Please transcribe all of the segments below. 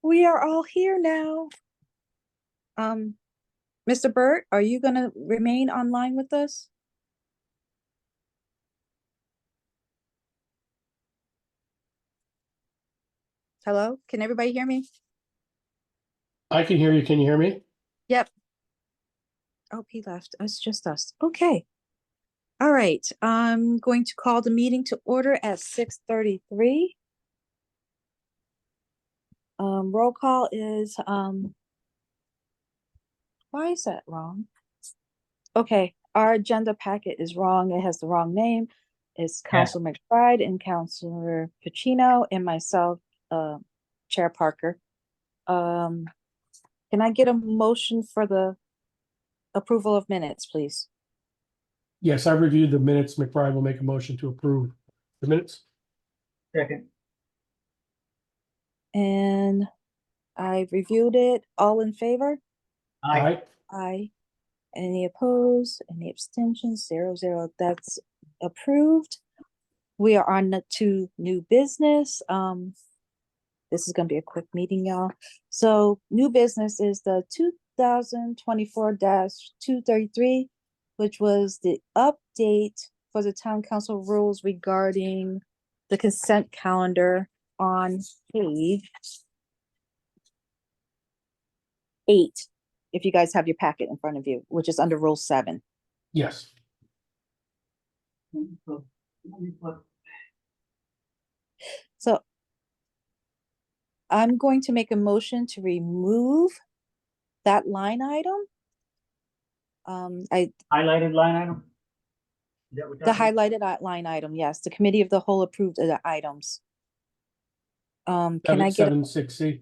We are all here now. Um, Mr. Burt, are you gonna remain online with us? Hello, can everybody hear me? I can hear you. Can you hear me? Yep. Oh, he left. It's just us. Okay. All right. I'm going to call the meeting to order at 6:33. Roll call is why is that wrong? Okay, our agenda packet is wrong. It has the wrong name. It's Yeah, Council McBride and Councilor Pacino and myself, Chair Parker. Um, can I get a motion for the approval of minutes, please? Yes, I reviewed the minutes. McBride will make a motion to approve the minutes. second. And I reviewed it. All in favor? Aye. Aye. Aye. Any opposed? Any abstentions? 0, 0. That's approved. We are on to new business. This is going to be a quick meeting, y'all. So new business is the 2024-233, which was the update for the town council rules regarding the consent calendar on page 8, if you guys have your packet in front of you, which is under Rule 7. Yes. So I'm going to make a motion to remove that line item. Highlighted line item? Is that what The that is? highlighted line item, yes, the committee of the whole approved the items. Can I get a 7-6C.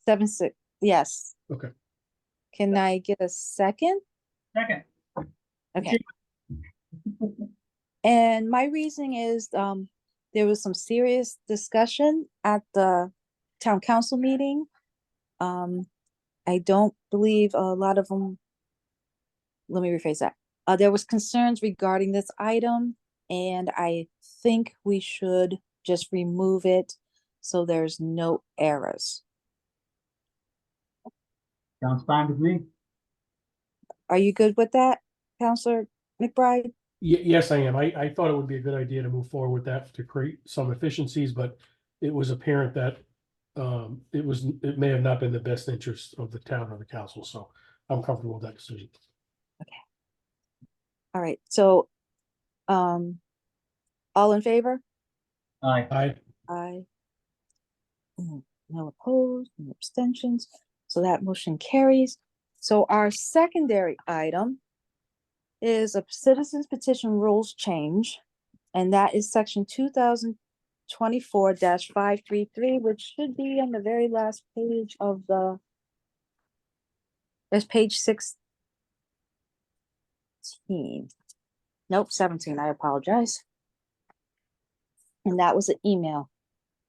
7-6? Yes. Okay. Can I get a second? Second. Okay. And my reasoning is, there was some serious discussion at the town council meeting. I don't believe a lot of them, let me rephrase that. There was concerns regarding this item, and I think we should just remove it so there's no errors. Sounds fine with me. Are you good with that, Counselor McBride? Yes, I am. I thought it would be a good idea to move forward with that to create some efficiencies, but it was apparent that it may have not been the best interest of the town or the council, so I'm comfortable with that decision. Okay. All right, so, all in favor? Aye. Aye. Aye. No opposed, no abstentions, so that motion carries. So our secondary item is a citizens petition rules change, and that is section 2024-533, which should be on the very last page of there's page 16. Nope, 17, I apologize. And that was an email.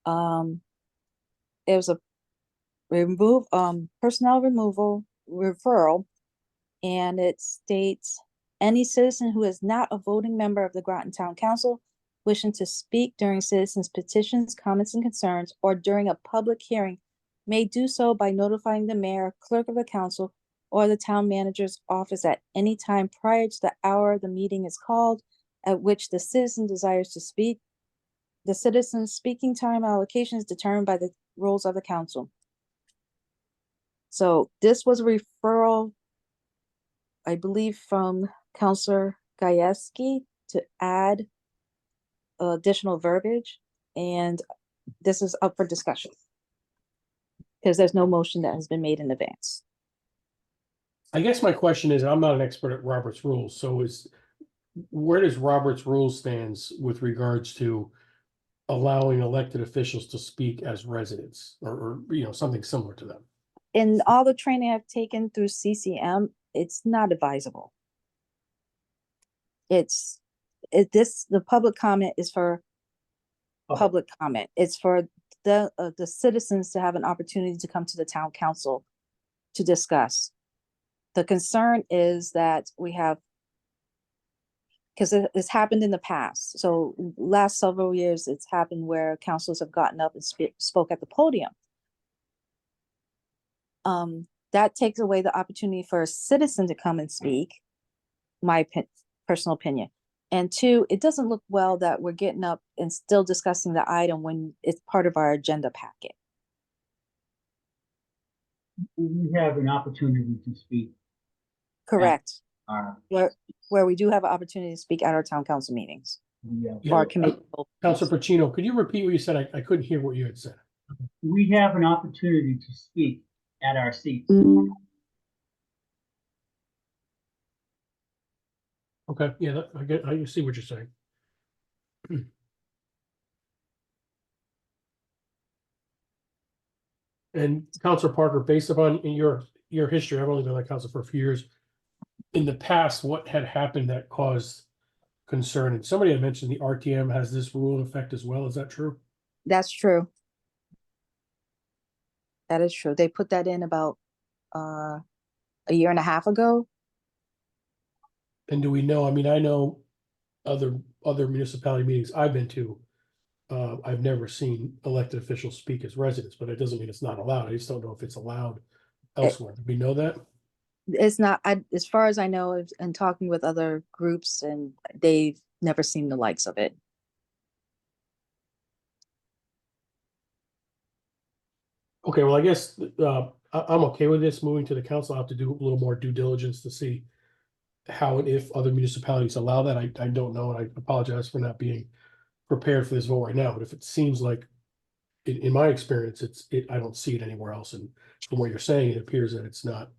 It was a personnel removal referral, and it states any citizen who is not a voting member of the Groton Town Council wishing to speak during citizens' petitions, comments, and concerns, or during a public hearing may do so by notifying the mayor, clerk of the council, or the town manager's office at any time prior to the hour the meeting is called at which the citizen desires to speak. The citizen's speaking time allocation is determined by the rules of the council. So this was a referral, I believe, from Counselor Gajewski to add additional verbiage, and this is up for discussion because there's no motion that has been made in advance. I guess my question is, I'm not an expert at Robert's rules, so where does Robert's rules stands with regards to allowing elected officials to speak as residents or something similar to them? In all the training I've taken through CCM, it's not advisable. The public comment is for public comment. It's for the citizens to have an opportunity to come to the town council to discuss. The concern is that we have, because it's happened in the past. So last several years, it's happened where councils have gotten up and spoke at the podium. that takes away the opportunity for a citizen to come and speak, my personal opinion. And two, it doesn't look well that we're getting up and still discussing the item when it's part of our agenda packet. We have an opportunity to speak. Correct. Our, Where we do have an opportunity to speak at our town council meetings Yeah, or committee. Councilor Pacino, could you repeat what you said? I couldn't hear what you had said. we have an opportunity to speak at our seats. Okay, yeah, I see what you're saying. And Councilor Parker, based upon your history, I've only been on council for a few years. In the past, what had happened that caused concern? And somebody had mentioned the RTM has this rule in effect as well. Is that true? That's true. That is true. They put that in about a year and a half ago. And do we know, I mean, I know other municipality meetings I've been to, I've never seen elected officials speak as residents, but it doesn't mean it's not allowed. I just don't know if it's allowed elsewhere. Do we know that? It's not, as far as I know, and talking with other groups, and they've never seen the likes of it. Okay, well, I guess I'm okay with this moving to the council. I'll have to do a little more due diligence to see how and if other municipalities allow that. I don't know, and I apologize for not being prepared for this vote right now, but if it seems like in my experience, I don't see it anywhere else. And from what you're saying, it appears that it's not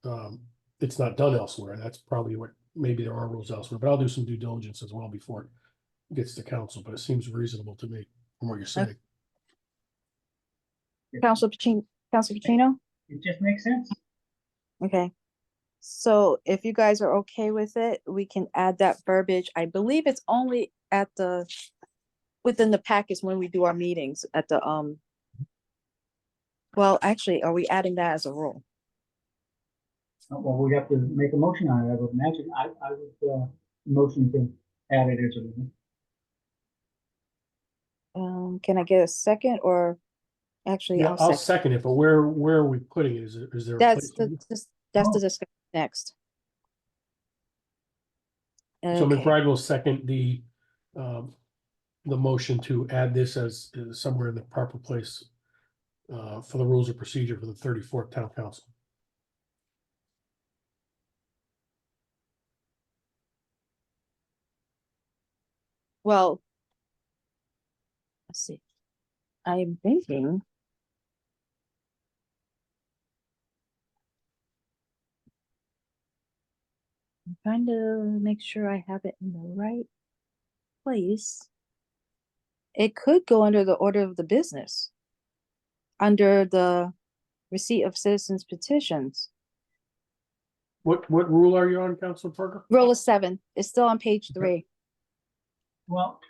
done elsewhere. And that's probably what, maybe there are rules elsewhere, but I'll do some due diligence as well before it gets to council, but it seems reasonable to me from what you're saying. Councilor Pacino? It just makes sense. Okay. So if you guys are okay with it, we can add that verbiage. I believe it's only at within the package when we do our meetings at the, well, actually, are we adding that as a rule? Well, we have to make a motion on it, I would imagine. I would, motion to add it as a rule. Can I get a second, or actually, Yeah, I'll second. second it, but where are we putting it? Is there a That's place? that's Oh. the discussion next. So Okay. McBride will second the motion to add this as somewhere in the proper place for the rules of procedure for the 34th Town Council. Well, let's see. I'm thinking. I'm trying to make sure I have it in the right place. It could go under the order of the business. Under the receipt of citizens petitions. What rule are you on, Councilor Parker? Rule of 7. It's still on page 3. Well,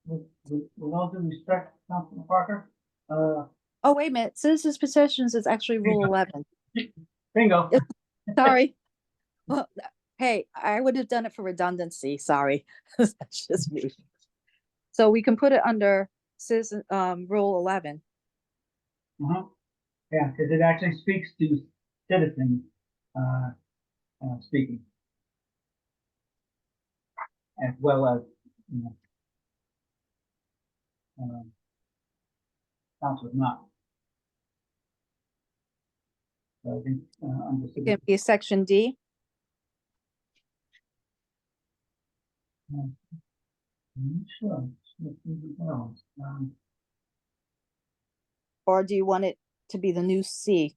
with all due respect, Councilman Parker, Oh, wait a minute. Citizens petitions is actually Rule 11. bingo. Sorry. Well, hey, I would have done it for redundancy. Sorry. That's just me. So we can put it under citizen, Rule 11. Yeah, because it actually speaks to citizens, speaking. As well as, you know, councilors not. So I think, under It can be section D. Sure. Or do you want it to be the new C?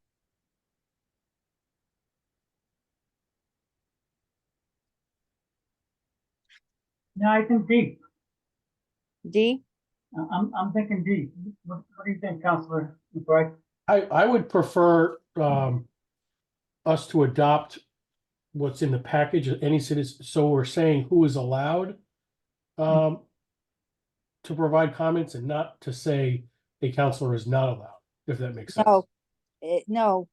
No, I think D. D? I'm thinking D. What do you think, Councilor McBride? I would prefer us to adopt what's in the package of any citizen. So we're saying who is allowed to provide comments and not to say a counselor is not allowed, if that makes sense. No, no.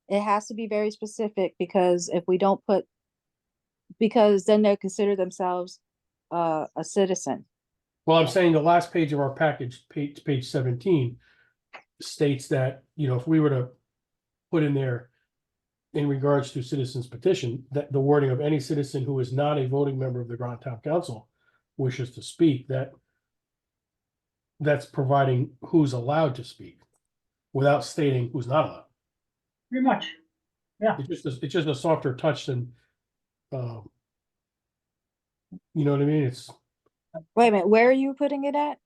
It has to be very specific, because if we don't put, because then they consider themselves a citizen. Well, I'm saying the last page of our package, page 17, states that, you know, if we were to put in there in regards to citizens petition, that the wording of any citizen who is not a voting member of the Groton Town Council wishes to speak, that's providing who's allowed to speak without stating who's not allowed. Pretty much. It's just a softer touch than, you know what I mean? It's, Wait a minute, where are you putting it at?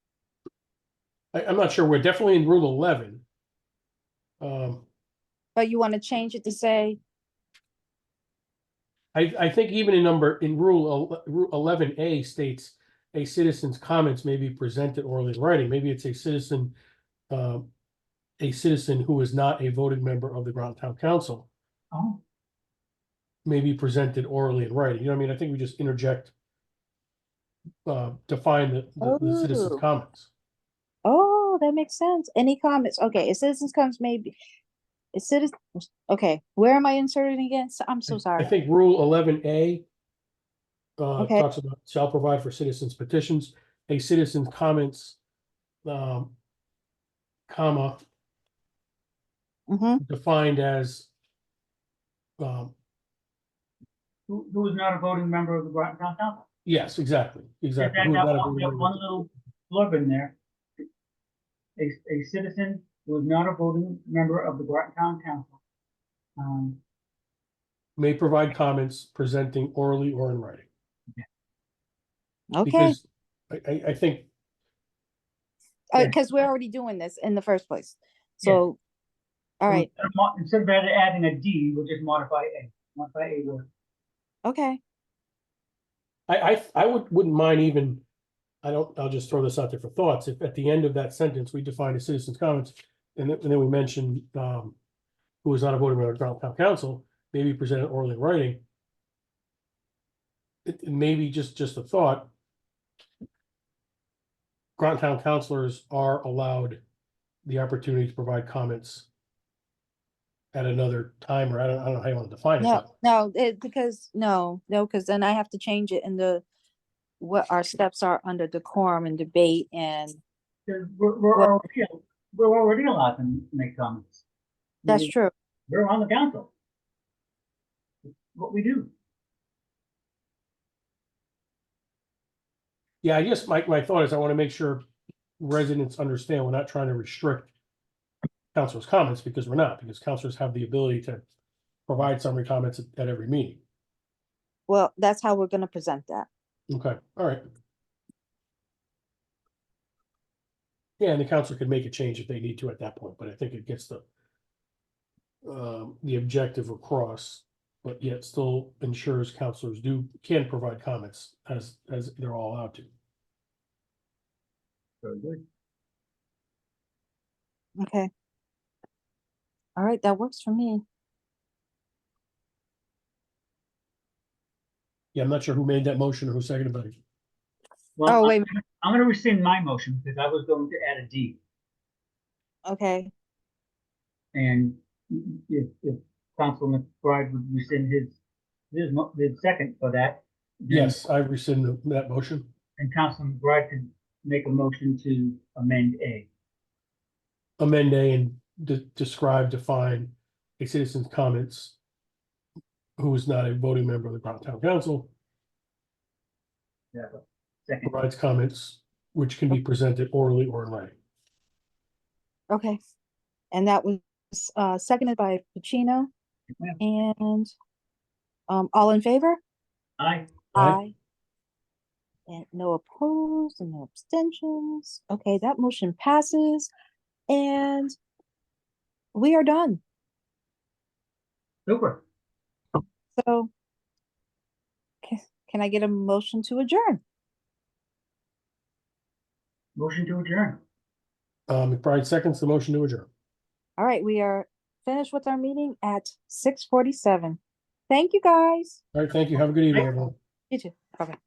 I'm not sure. We're definitely in Rule 11. But you want to change it to say, I think even in Rule 11A states a citizen's comments may be presented orally in writing. Maybe it's a citizen who is not a voting member of the Groton Town Council Oh, may be presented orally in writing. You know what I mean? I think we just interject, define the citizen's Oh. comments. oh, that makes sense. Any comments? Okay, a citizen's comments may be, a citizen, okay, where am I inserting again? I'm so I sorry. think Rule 11A Okay. talks about shall provide for citizens petitions, a citizen's comments, comma, Mm-hmm. defined as, who is not a voting member of the Groton Town Council? yes, exactly. Just Who is add not a that voting member. one little blurb in there. A citizen who is not a voting member of the Groton Town Council. May provide comments presenting orally or in writing. Okay, Because I think, Yeah. because we're already doing this in the first place. So, all right, Instead of adding a D, we'll just modify a word. okay, I wouldn't mind even, I'll just throw this out there for thoughts. If at the end of that sentence, we define a citizen's comments, and then we mention, who is not a voting member of the Groton Town Council, maybe presented orally in writing. It may be just a thought. Groton Town councilors are allowed the opportunity to provide comments at another time, or I don't know how you want to define it, no, but because then I have to change it in what our steps are under decorum and debate and Because Well- we're already allowed to make comments. that's true. We're on the council. It's what we do. yeah, I guess my thought is I want to make sure residents understand we're not trying to restrict councilors' comments, because we're not, because councilors have the ability to provide summary comments at every meeting. Well, that's how we're gonna present that. Okay, all right. Yeah, and the council can make a change if they need to at that point, but I think it gets the objective across, but yet still ensures councilors can provide comments as they're all allowed to. Very good. Okay. All right, that works for me. Yeah, I'm not sure who made that motion or who seconded, but Well, Oh, wait, I'm gonna rescind my motion because I was going to add a D. okay, And if Councilman McBride would rescind his second for that. then- yes, I rescind that motion. And Councilman McBride could make a motion to amend A. Amend A and define a citizen's comments who is not a voting member of the Groton Town Council, Yeah, second. provides comments which can be presented orally or in writing. okay. And that was seconded by Pacino. Yeah. And all in favor? Aye. Aye. And no opposed and no abstentions. Okay, that motion passes. And we are done. Super. So can I get a motion to adjourn? Motion to adjourn. McBride seconds the motion to adjourn. All right, we are finished with our meeting at 6:47. Thank you, guys. All right, thank you. Have a good evening, everyone. You too. Bye-bye.